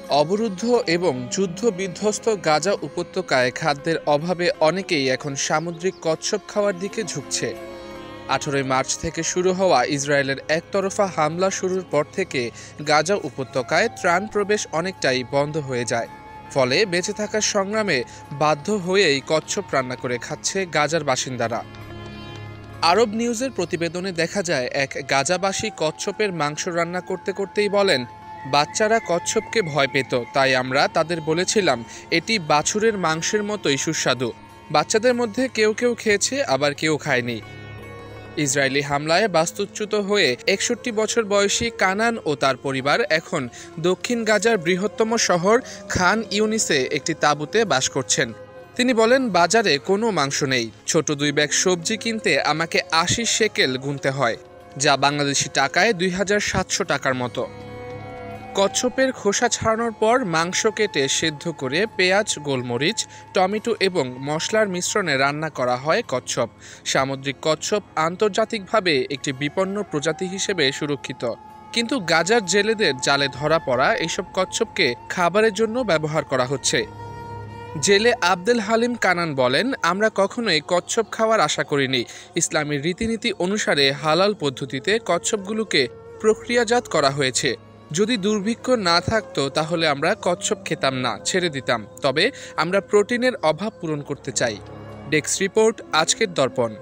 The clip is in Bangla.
অবরুদ্ধ এবং যুদ্ধ-বিধ্বস্ত গাজা উপত্যকায় খাদ্যের অভাবে অনেকেই এখন সামুদ্রিক কচ্ছপ খাওয়ার দিকে ঝুঁকছে। ১৮ মার্চ থেকে শুরু হওয়া ইসরায়েলের একতরফা হামলা শুরুর পর থেকে গাজা উপত্যকায় ত্রাণ প্রবেশ অনেকটাই বন্ধ হয়ে যায়। ফলে বেঁচে থাকার সংগ্রামে বাধ্য হয়েই কচ্ছপ রান্না করে খাচ্ছে গাজার বাসিন্দারা। আরব নিউজের প্রতিবেদনে দেখা যায়, এক গাজাবাসী কচ্ছপের মাংস রান্না করতে করতেই বলেন, বাচ্চারা কচ্ছপকে ভয় পেত, তাই আমরা তাদের বলেছিলাম এটি বাছুরের মাংসের মতোই সুস্বাদু। বাচ্চাদের মধ্যে কেউ কেউ খেয়েছে, আবার কেউ খায়নি। ইসরায়েলি হামলায় বাস্তুচ্যুত হয়ে ৬১ বছর বয়সী কানান ও তার পরিবার এখন দক্ষিণ গাজার বৃহত্তম শহর খান ইউনিসে একটি তাঁবুতে বাস করছেন। তিনি বলেন, বাজারে কোনো মাংস নেই। ছোট ২ ব্যাগ সবজি কিনতে আমাকে ৮০ শেকেল গুনতে হয়, যা বাংলাদেশি টাকায় ২৭০০ টাকার মতো। কচ্ছপের খোসা ছাড়ানোর পর মাংস কেটে সেদ্ধ করে পেঁয়াজ, গোলমরিচ, টমেটো এবং মশলার মিশ্রণে রান্না করা হয় কচ্ছপ। সামুদ্রিক কচ্ছপ আন্তর্জাতিকভাবে একটি বিপন্ন প্রজাতি হিসেবে সুরক্ষিত, কিন্তু গাজার জেলেদের জালে ধরা পড়া এইসব কচ্ছপকে খাবারের জন্য ব্যবহার করা হচ্ছে। জেলে আব্দুল হালিম কানান বলেন, আমরা কখনোই কচ্ছপ খাওয়ার আশা করিনি। ইসলামের রীতিনীতি অনুসারে হালাল পদ্ধতিতে কচ্ছপগুলোকে প্রক্রিয়াজাত করা হয়েছে। যদি দুর্ভিক্ষ না থাকতো তাহলে আমরা কচ্ছপ খেতাম না, ছেড়ে দিতাম। তবে আমরা প্রোটিনের অভাব পূরণ করতে চাই। ডেস্ক রিপোর্ট, আজকের দর্পণ।